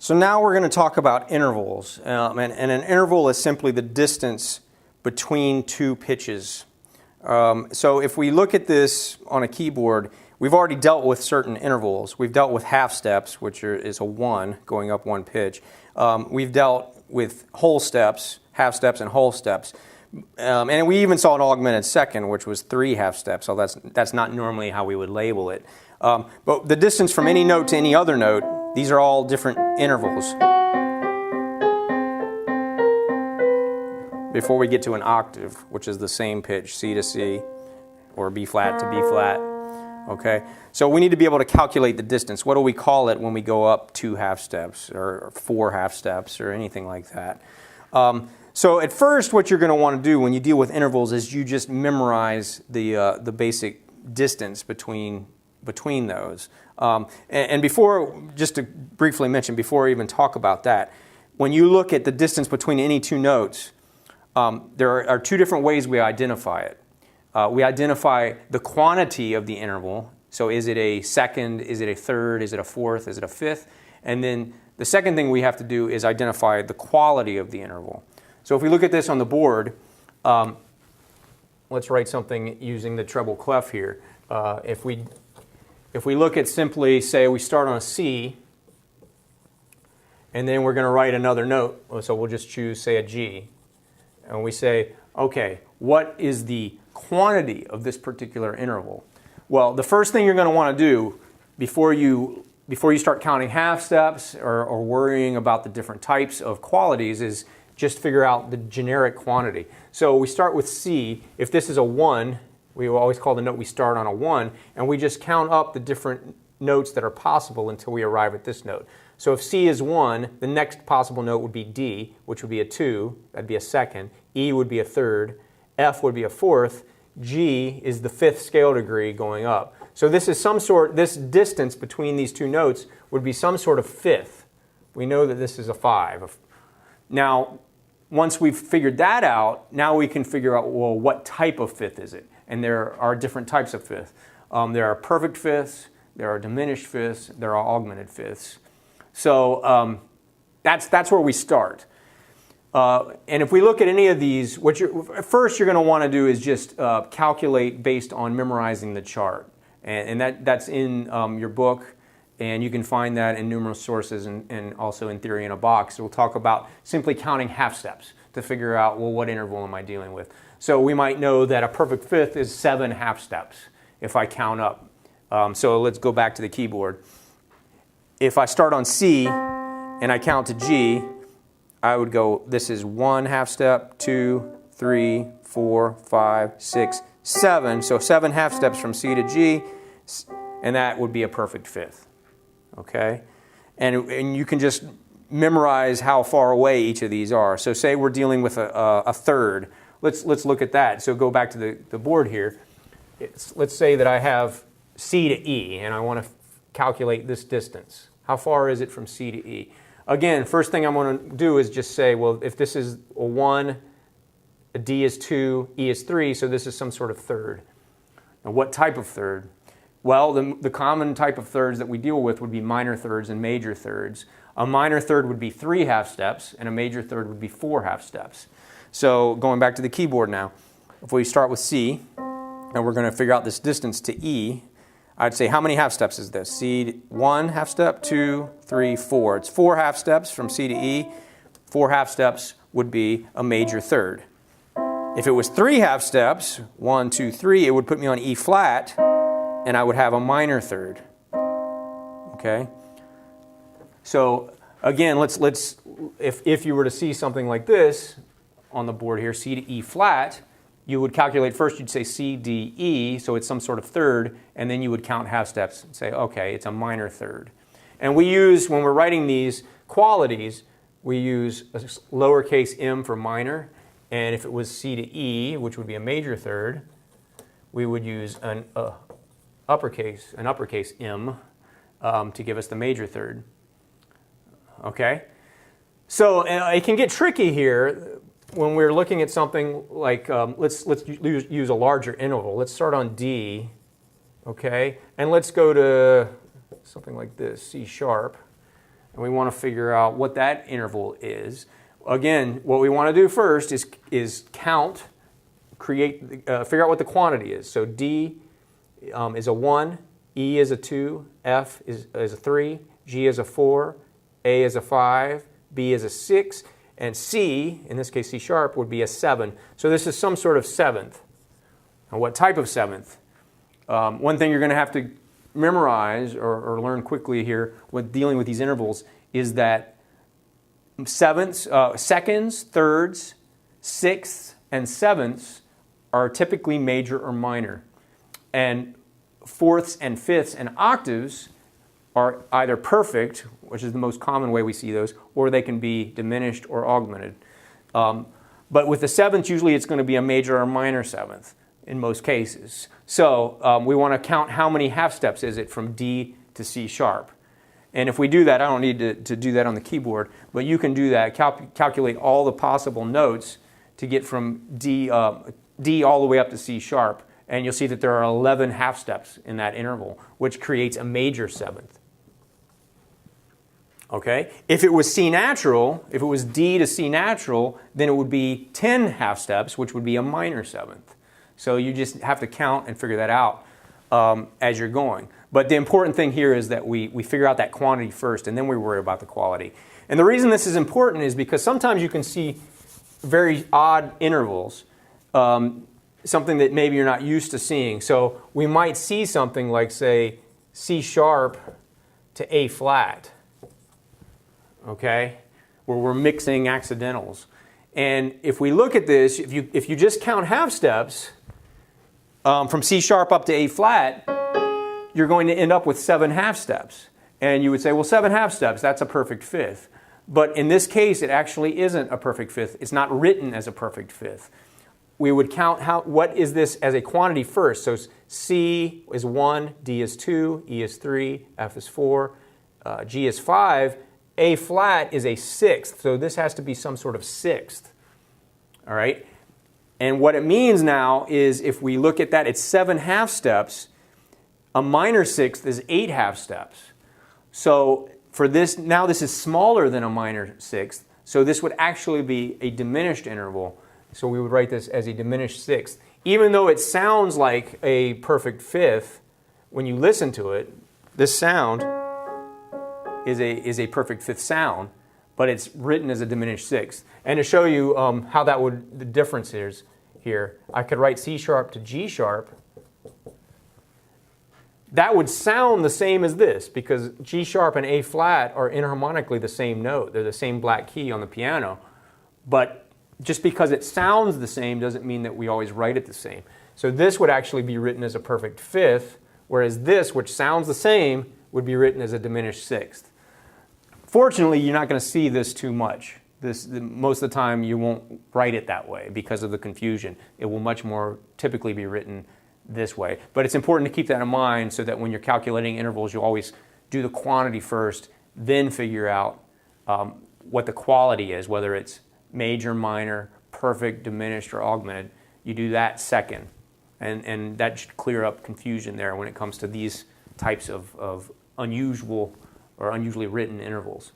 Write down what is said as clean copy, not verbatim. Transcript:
So now we're going to talk about intervals, and an interval is simply the distance between two pitches. So if we look at this on a keyboard, we've already dealt with certain intervals. We've dealt with half steps, which is a 1 going up one pitch. We've dealt with whole steps, half steps and whole steps. And we even saw an augmented second, which was 3 half steps, so that's not normally how we would label it. But the distance from any note to any other note, these are all different intervals. Before we get to an octave, which is the same pitch, C to C, or B flat to B flat. Okay, so we need to be able to calculate the distance. What do we call it when we go up 2 half steps or 4 half steps or anything like that? So at first, what you're going to want to do when you deal with intervals is you just memorize the basic distance between those. And before, just to briefly mention, before I even talk about that, when you look at the distance between any two notes, there are 2 different ways we identify it. We identify the quantity of the interval. So is it a second, is it a third, is it a fourth, is it a fifth? And then the second thing we have to do is identify the quality of the interval. So if we look at this on the board, let's write something using the treble clef here. If we look at simply, say we start on a C, and then we're going to write another note, so we'll just choose, say, a G. And we say, okay, what is the quantity of this particular interval? Well, the first thing you're going to want to do before you start counting half steps or worrying about the different types of qualities is just figure out the generic quantity. So we start with C. If this is a 1, we will always call the note we start on a 1, and we just count up the different notes that are possible until we arrive at this note. So if C is 1, the next possible note would be D, which would be a 2, that'd be a second, E would be a third, F would be a fourth, G is the 5th scale degree going up. So this distance between these 2 notes would be some sort of 5th. We know that this is a 5. Now, once we've figured that out, now we can figure out, well, what type of 5th is it? And there are different types of 5th. There are perfect 5ths, there are diminished 5ths, there are augmented 5ths. So that's where we start. And if we look at any of these, first you're going to want to do is just calculate based on memorizing the chart. And that's in your book, and you can find that in numerous sources and also in Theory in a Box. We'll talk about simply counting half steps to figure out, well, what interval am I dealing with? So we might know that a perfect 5th is 7 half steps if I count up. So let's go back to the keyboard. If I start on C and I count to G, I would go, this is 1 half step, 2, 3, 4, 5, 6, 7. So 7 half steps from C to G, and that would be a perfect 5th. Okay? And you can just memorize how far away each of these are. So say we're dealing with a third. Let's look at that. So go back to the board here. Let's say that I have C to E, and I want to calculate this distance. How far is it from C to E? Again, first thing I'm going to do is just say, well, if this is a 1, a D is 2, E is 3, so this is some sort of third. Now, what type of third? Well, the common type of thirds that we deal with would be minor thirds and major thirds. A minor third would be 3 half steps, and a major third would be 4 half steps. So going back to the keyboard now, if we start with C, and we're going to figure out this distance to E, I'd say, how many half steps is this? C, 1 half step, 2, 3, 4. It's 4 half steps from C to E. 4 half steps would be a major third. If it was 3 half steps, 1, 2, 3, it would put me on E flat, and I would have a minor third. Okay? So again, if you were to see something like this on the board here, C to E flat, you would calculate first, you'd say C, D, E, so it's some sort of third, and then you would count half steps and say, okay, it's a minor third. And we use, when we're writing these qualities, we use a lowercase m for minor, and if it was C to E, which would be a major third, we would use an uppercase m to give us the major third. Okay? So it can get tricky here when we're looking at something like, let's use a larger interval. Let's start on D, okay? And let's go to something like this, C sharp. and we want to figure out what that interval is. Again, what we want to do first is count, figure out what the quantity is. So D is a 1, E is a 2, F is a 3, G is a 4, A is a 5, B is a 6, and C, in this case C sharp, would be a 7. So this is some sort of seventh. Now what type of seventh? One thing you're going to have to memorize or learn quickly here with dealing with these intervals is that seconds, thirds, sixths, and sevenths are typically major or minor. And fourths and fifths and octaves are either perfect, which is the most common way we see those, or they can be diminished or augmented. But with the sevenths, usually it's going to be a major or minor seventh in most cases. So we want to count how many half steps is it from D to C sharp. And if we do that, I don't need to do that on the keyboard, but you can do that, calculate all the possible notes to get from D all the way up to C sharp, and you'll see that there are 11 half steps in that interval, which creates a major seventh. Okay? If it was C natural, if it was D to C natural, then it would be 10 half steps, which would be a minor seventh. So you just have to count and figure that out as you're going. But the important thing here is that we figure out that quantity first, and then we worry about the quality. And the reason this is important is because sometimes you can see very odd intervals, something that maybe you're not used to seeing. So we might see something like, say, C sharp to A flat, okay, where we're mixing accidentals. And if we look at this, if you just count half steps from C sharp up to A flat, you're going to end up with 7 half steps. And you would say, well, 7 half steps, that's a perfect fifth. But in this case, it actually isn't a perfect fifth. It's not written as a perfect fifth. We would count what is this as a quantity first. So C is 1, D is 2, E is 3, F is 4, G is 5. A flat is a sixth, so this has to be some sort of sixth. All right? And what it means now is if we look at that, it's 7 half steps. A minor sixth is 8 half steps. So for this, now this is smaller than a minor sixth, so this would actually be a diminished interval. So we would write this as a diminished sixth. Even though it sounds like a perfect fifth, when you listen to it, this sound is a perfect fifth sound, but it's written as a diminished sixth. And to show you how the difference is here, I could write C sharp to G sharp. That would sound the same as this because G sharp and A flat are inharmonically the same note. They're the same black key on the piano. But just because it sounds the same doesn't mean that we always write it the same. So this would actually be written as a perfect fifth, whereas this, which sounds the same, would be written as a diminished sixth. Fortunately, you're not going to see this too much. Most of the time, you won't write it that way because of the confusion. It will much more typically be written this way. But it's important to keep that in mind so that when you're calculating intervals, you always do the quantity first, then figure out what the quality is, whether it's major, minor, perfect, diminished, or augmented. You do that second. And that should clear up confusion there when it comes to these types of unusual or unusually written intervals.